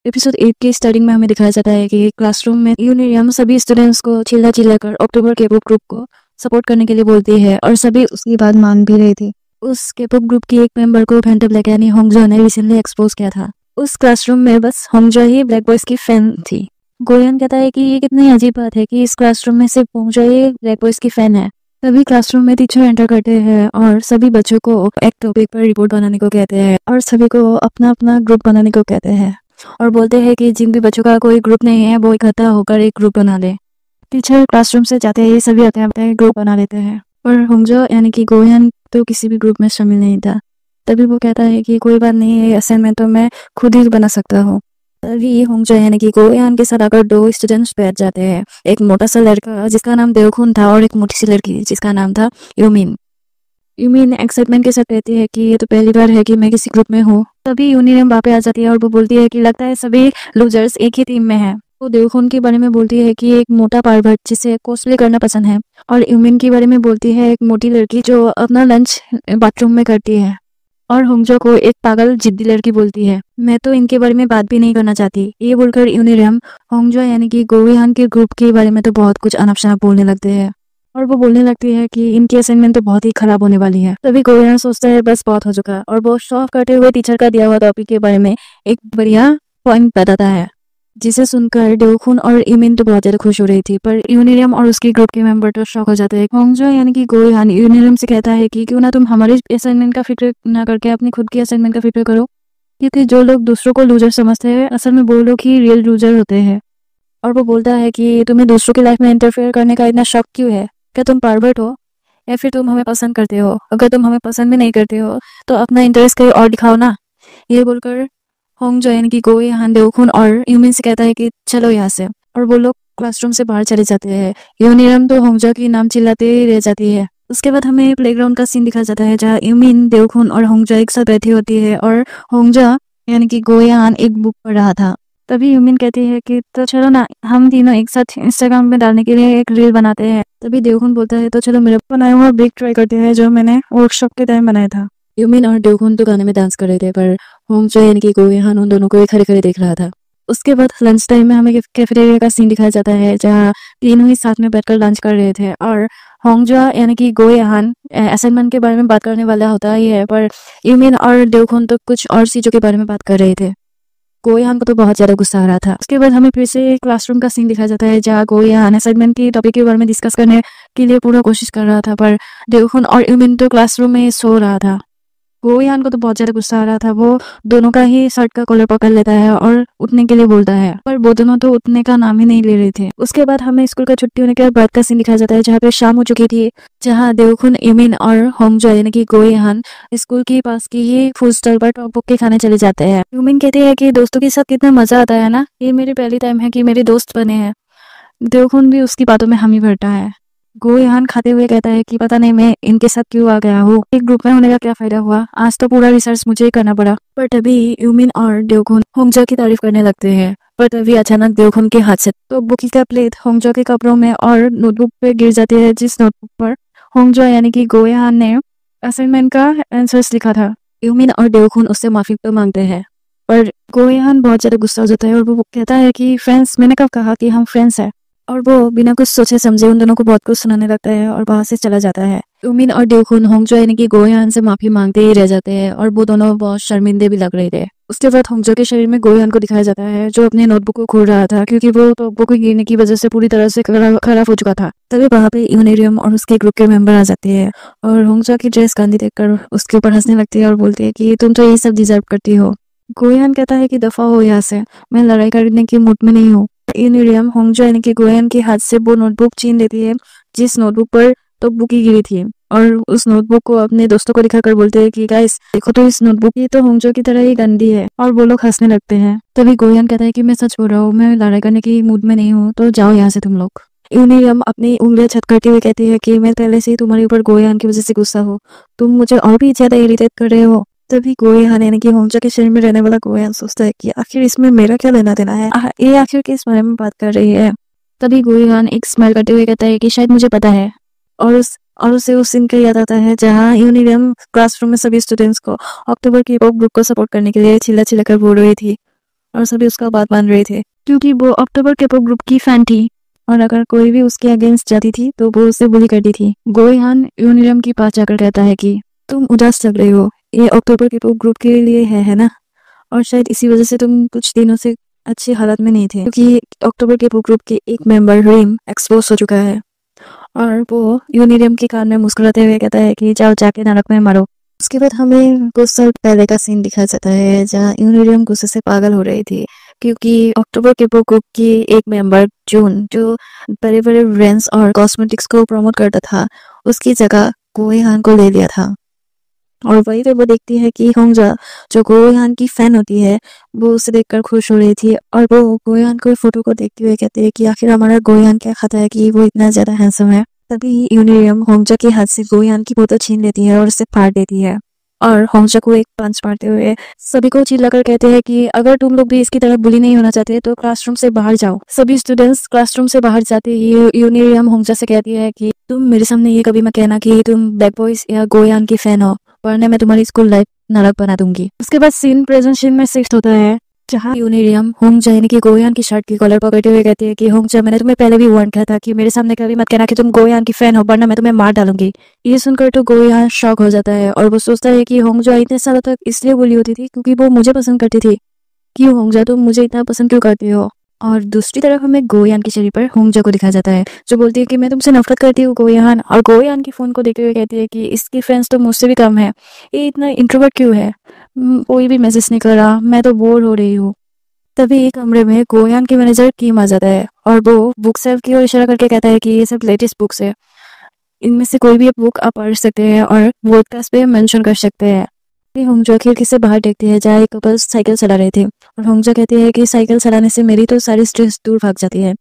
Episode 8 के starting में हमें दिखाया जाता है कि क्लासरूम में यूनियम सभी स्टूडेंट्स को चिल्ला चिल्ला कर अक्टूबर के पॉप ग्रुप को सपोर्ट करने के लिए बोलती है और सभी उसकी बात मान भी रहे थे। उस के पॉप ग्रुप की एक मेंबर को फैंटम ब्लैक यानी होंगजो ने रिसेंटली एक्सपोज किया था। उस क्लासरूम में बस होंगजो ही ब्लैक बॉयज की फैन थी। गोयन कहता है कि ये कितनी अजीब बात है कि इस क्लासरूम में सिर्फ होंगजो ही ब्लैक बॉयज की फैन है। तभी क्लासरूम में टीचर एंटर करते हैं और सभी बच्चों को एक टॉपिक पर रिपोर्ट बनाने को कहते हैं और सभी को अपना अपना ग्रुप बनाने को कहते हैं और बोलते हैं कि जिन भी बच्चों का कोई ग्रुप नहीं है वो इकट्ठा होकर एक ग्रुप बना ले। टीचर क्लासरूम से जाते ही सभी अपने अपने ग्रुप बना लेते हैं पर होंगजो यानी कि गोयन तो किसी भी ग्रुप में शामिल नहीं था। तभी वो कहता है कि कोई बात नहीं है, असाइनमेंट तो मैं खुद ही बना सकता हूँ। तभी होंगजो यानी कि गोयन के साथ आकर दो स्टूडेंट्स बैठ जाते हैं, एक मोटा सा लड़का जिसका नाम देवखुन था और एक मोटी सी लड़की जिसका नाम था यूमिन। यूमिन एक्साइटमेंट के साथ कहती है कि ये तो पहली बार है कि मैं किसी ग्रुप में हूँ। तभी यूनियम वहाँ पे आ जाती है और वो बोलती है कि लगता है सभी लूजर्स एक ही टीम में हैं। वो देवखुन के बारे में बोलती है कि एक मोटा पार्वत जिसे कॉस्प्ले करना पसंद है और यूमिन के बारे में बोलती है एक मोटी लड़की जो अपना लंच बाथरूम में करती है और होंगजो को एक पागल जिद्दी लड़की बोलती है। मैं तो इनके बारे में बात भी नहीं करना चाहती। ये बोलकर यूनियम होंगजो यानी कि गोयन के ग्रुप के बारे में तो बहुत कुछ अनाप शनाप बोलने लगते हैं और वो बोलने लगती है कि इनकी असाइनमेंट तो बहुत ही खराब होने वाली है। तभी गोयन सोचता है बस बहुत हो चुका और वो शो ऑफ करते हुए टीचर का दिया हुआ टॉपिक के बारे में एक बढ़िया पॉइंट बताता है, जिसे सुनकर देवखुन और यूमिन तो बहुत ज्यादा खुश हो रही थी पर यूनियम और उसके ग्रुप के मेंबर तो शॉक हो जाते हैं। होंगजो यानी कि गोयन यूनियम से कहता है कि क्यों ना तुम हमारी असाइनमेंट का फिक्र ना करके अपनी खुद की असाइनमेंट का फिक्र करो, क्योंकि जो लोग दूसरों को लूजर समझते हैं असल में वो लोग ही रियल लूजर होते हैं। और वो बोलता है कि तुम्हें दूसरों की लाइफ में इंटरफेयर करने का इतना शौक क्यों है? क्या तुम पार्वर्ट हो या फिर तुम हमें पसंद करते हो? अगर तुम हमें पसंद भी नहीं करते हो तो अपना इंटरेस्ट कहीं और दिखाओ ना। ये बोलकर होंगजो यानी कि गोयन देवखुन और यूमिन से कहता है कि चलो यहाँ से, और वो लोग क्लासरूम से बाहर चले जाते हैं। यूनियम तो होंगजो की नाम चिल्लाते ही रह जाती है। उसके बाद हमें प्लेग्राउंड का सीन दिखाया जाता है जहाँ यूमिन देवखुन और होंगजो एक साथ बैठी होती है और होंगजो यानी कि गोयन एक बुक पढ़ रहा था। तभी यूमिन कहती है कि तो चलो ना हम तीनों एक साथ इंस्टाग्राम में डालने के लिए एक रील बनाते हैं। तभी देवखुन बोलता है तो चलो मेरे बनाया हुआ ब्रेक ट्राई करते हैं जो मैंने वर्कशॉप के टाइम बनाया था। यूमिन और देवखुन तो गाने में डांस कर रहे थे पर होंगजो यानी कि गोयन उन दोनों को ही खड़े खड़े देख रहा था। उसके बाद लंच टाइम में हमें कैफेटेरिया का सीन दिखाया जाता है जहाँ तीनों ही साथ में बैठकर लंच कर रहे थे और होंगजो यानी कि गोयन असाइनमेंट के बारे में बात करने वाला होता ही है पर यूमिन और देवखुन तो कुछ और चीजों के बारे में बात कर रहे थे। गोयन को तो बहुत ज्यादा गुस्सा आ रहा था। उसके बाद हमें फिर से क्लासरूम का सीन दिखाया जाता है जहाँ गोयन असाइनमेंट की टॉपिक के बारे में डिस्कस करने के लिए पूरा कोशिश कर रहा था पर देवखुन और यूमिन तो क्लासरूम में सो रहा था। गोयन को तो बहुत ज्यादा गुस्सा आ रहा था। वो दोनों का ही शर्ट का कॉलर पकड़ लेता है और उठने के लिए बोलता है पर वो दोनों तो उठने का नाम ही नहीं ले रहे थे। उसके बाद हमें स्कूल का छुट्टी होने के बाद का सीन दिखाया जाता है जहाँ पे शाम हो चुकी थी, जहाँ देवखुन यूमिन और होंगजो यानी कि गोयन स्कूल के पास की ही फूड स्टॉल पर टॉप बुक के खाने चले जाते हैं। यूमिन कहती है कि दोस्तों के साथ कितना मजा आता है ना, ये मेरी पहली टाइम है कि मेरे दोस्त बने हैं। देवखुन भी उसकी बातों में हामी भरता है। गोयन खाते हुए कहता है कि पता नहीं मैं इनके साथ क्यों आ गया हूँ, एक ग्रुप में होने का क्या फायदा हुआ, आज तो पूरा रिसर्च मुझे ही करना पड़ा। पर तभी यूमिन और देवखुन होंगजो की तारीफ करने लगते हैं पर तभी अचानक देवखुन के हाथ से तो बुकी का प्लेट होंगजो के कपड़ों में और नोटबुक पे गिर जाती है, जिस नोटबुक पर होंगजो यानी कि गोयन ने असाइनमेंट का आंसर्स लिखा था। यूमिन और देवखुन उससे माफी तो मांगते हैं पर गोयन बहुत ज्यादा गुस्सा हो जाता है और वो कहता है कि फ्रेंड्स, मैंने कब कहा कि हम फ्रेंड्स हैं, और वो बिना कुछ सोचे समझे उन दोनों को बहुत कुछ सुनाने लगता है और वहां से चला जाता है। यूमिन और देवखुन होंगजो यानी कि गोयन से माफी मांगते ही रह जाते हैं और वो दोनों बहुत शर्मिंदे भी लग रहे थे। उसके बाद होंगजो के शरीर में गोयन को दिखाया जाता है जो अपने नोटबुक को खोल रहा था क्योंकि वो तो बुक गिरने की वजह से पूरी तरह से खराब हो चुका था। तभी वहां पे यूनियम और उसके ग्रुप के मेंबर आ जाते हैं और होंगजो की ड्रेस गंदी देखकर उसके ऊपर हंसने लगती है और बोलती है कि तुम तो ये सब डिजर्व करती हो। गोयन कहता है कि दफा हो यहाँ से, मैं लड़ाई करने की मूड में नहीं हूँ। यूनियम होंगजो यानी कि गोयन के हाथ से वो नोटबुक छीन लेती है जिस नोटबुक पर तो बुक ही गिरी थी और उस नोटबुक को अपने दोस्तों को दिखाकर बोलते हैं कि गाइस देखो तो इस नोटबुक ये तो होंगजो की तरह ही गंदी है, और वो लोग हंसने लगते हैं। तभी गोयन कहता है कि मैं सच बोल रहा हूँ, मैं लड़ाई करने की मूड में नहीं हूँ, तो जाओ यहाँ से तुम लोग। यूनियम अपनी उंगलियां छत करते हुए कहती है कि मैं पहले से ही तुम्हारे ऊपर गोयन की वजह से गुस्सा हूँ, तुम मुझे और भी ज्यादा इरिटेट कर रहे हो। तभी गोयन यानी कि होंगजो के शरीर में रहने वाला गोयन सोचता है कि आखिर इसमें मेरा क्या लेना देना है, ये आखिर किस बारे में बात कर रही है। तभी गोयन एक स्माइल करते हुए कहता है कि शायद मुझे पता है, और उसे उस सीन का याद आता है जहाँ यूनियम क्लासरूम में सभी स्टूडेंट्स को अक्टूबर के पॉप ग्रुप को सपोर्ट करने के लिए चिल्ला चिल्ला कर बोल रही थी और सभी उसका बात मान रहे थे क्योंकि वो अक्टूबर के पॉप ग्रुप की फैन थी और अगर कोई भी उसके अगेंस्ट जाती थी तो वो उसे बुली करती थी। गोयहान यूनिरम के पास जाकर कहता है कि तुम उदास लग रही हो, ये अक्टूबर के पॉप ग्रुप के लिए है ना, और शायद इसी वजह से तुम कुछ दिनों से अच्छी हालत में नहीं थे क्योंकि अक्टूबर के पॉप ग्रुप के एक मेंबर रीम एक्सपोज हो चुका है। और वो यूनिरम के कान में मुस्कुराते हुए कहता है कि जाओ जाके नरक में मरो। उसके बाद हमें कुछ साल पहले का सीन दिखाया जाता है जहाँ यूनिरम गुस्से से पागल हो रही थी क्योंकि अक्टूबर के पॉप ग्रुप की एक मेंबर जून जो बड़े बड़े ब्रांड्स और कॉस्मेटिक्स को प्रमोट करता था उसकी जगह गोयहान को ले लिया था। और वही पे वो देखती है कि होंगजा जो गोयहान की फैन होती है वो उसे देखकर खुश हो रही थी और वो गोयहान को फोटो को देखते हुए कहते हैं कि आखिर हमारा गोयहान क्या खाता है कि वो इतना ज्यादा हैंडसम है। तभी यूनिरियम होंगजा के हाथ से गोयहान की फोटो छीन लेती है और उसे फाड़ देती है और होंगजा को एक पंच मारते हुए सभी को चिल्लाकर कहते हैं कि अगर तुम लोग भी इसकी तरह बुली नहीं होना चाहते तो क्लासरूम से बाहर जाओ। सभी स्टूडेंट्स क्लासरूम से बाहर जाते ही यूनिरियम होंगजा से कहती है कि तुम मेरे सामने ये कभी मत कहना कि तुम ब्लैक बॉयज या गोयहान की फैन हो, वरना मैं तुम्हारी स्कूल लाइफ नरक बना दूंगी। उसके बाद सीन प्रेजेंट सीन में शिफ्ट होता है जहाँ यूनिरियम होंगजा यानी कि गोयहान की शर्ट की कॉलर पकड़ते हुए कहती है कि होंगजा मैंने तुम्हें पहले भी वार्न किया था कि मेरे सामने कभी मत कहना कि तुम गोयहान की फैन हो, वरना मैं तुम्हें मार डालूंगी। ये सुनकर तो गोयहान शॉक हो जाता है और वो सोचता है कि होंगजा इतने सालों तक इसलिए बोली होती थी क्योंकि वो मुझे पसंद करती थी। क्यों होंगजा तुम मुझे इतना पसंद क्यों करती हो? और दूसरी तरफ हमें गोयहान की चेहरे पर होंगजा को दिखाया जाता है जो बोलती है कि मैं तुमसे नफरत करती हूँ गोयहान। और गोयहान की फोन को देखते हुए कहती है कि इसकी फ्रेंड्स तो मुझसे भी कम है, ये इतना इंट्रोवर्ट क्यों है, कोई भी मैसेज नहीं कर रहा, मैं तो बोर हो रही हूँ। तभी एक कमरे में गोयहान के मैनेजर कीम आ जाता है और वो बुक सेल्फ की ओर इशारा करके कहता है कि ये सब लेटेस्ट बुक्स है, इनमें से कोई भी बुक आप पढ़ सकते हैं और पॉडकास्ट पे मेंशन कर सकते हैं। होंगजा खिड़की से बाहर देखती है जहाँ एक कपल साइकिल चला रहे थे और होंगजा कहती है कि साइकिल चलाने से मेरी तो सारी स्ट्रेस दूर भाग जाती है।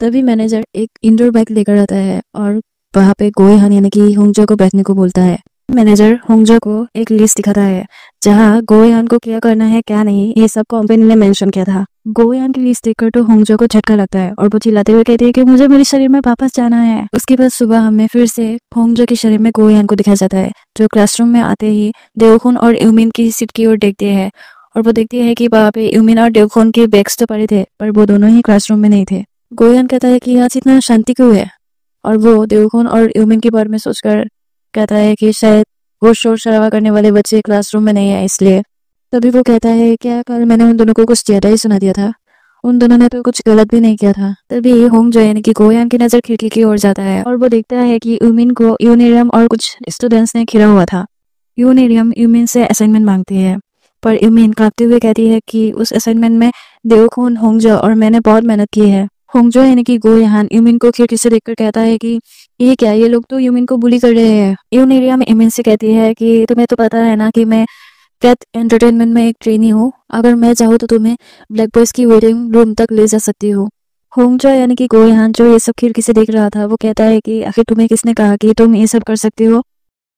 तभी मैनेजर एक इंडोर बाइक लेकर आता है और वहाँ पे गोयहान यानी कि होंगजा को बैठने को बोलता है। मैनेजर होंगजा को एक लिस्ट दिखाता है जहाँ गोयहान को क्या करना है क्या नहीं ये सब कंपनी ने मेंशन किया था। गोयहान की लिस्ट देखकर तो होंगजा को झटका लगता है और वो चिल्लाते हुए कहती है कि मुझे मेरे शरीर में वापस जाना है। उसके बाद सुबह हमें फिर से होंगजा के शरीर में गोयहान को दिखाया जाता है जो क्लासरूम में आते ही देवखुन और यूमिन की सीट की ओर देखते हैं और वो देखती है कि वहाँ पे यूमिन और देवखुन के बैग्स तो पड़े थे पर वो दोनों ही क्लासरूम में नहीं थे। गोयहान कहता है कि आज इतना शांति क्यों है और वो देवखुन और यूमिन के बारे में सोचकर कहता है कि शायद वो शोर शराबा करने वाले बच्चे क्लासरूम में नहीं है इसलिए। तभी वो कहता है क्या कल मैंने उन दोनों को कुछ ज्यादा ही सुना दिया था, उन दोनों ने तो कुछ गलत भी नहीं किया था। तभी होंगजा यानी कि गोयहान की नजर खिड़की की ओर जाता है और वो देखता है कि यूमिन को यूनिरियम और कुछ स्टूडेंट्स ने घिरा हुआ था। यूनिरियम यूमिन से असाइनमेंट मांगती है पर यूमिन कांपते हुए कहती है कि उस असाइनमेंट में देवखुन होंगजा और मैंने बहुत मेहनत की है। होंगजा यानी कि गोयहान यूमिन को खिड़की से देखकर कहता है कि ये क्या, ये लोग तो यूमिन को बुली कर रहे हैं। यूनिरियम यूमिन से कहती है कि तुम्हें तो पता है ना कि मैं कैथ एंटरटेनमेंट में एक ट्रेनी हूँ, अगर मैं चाहूँ तो तुम्हें ब्लैक बॉयज की वेटिंग रूम तक ले जा सकती हूँ। होंगजा यानी कि गोयहान जो ये सब खिड़की से देख रहा था वो कहता है कि आखिर तुम्हें किसने कहा कि तुम ये सब कर सकती हो?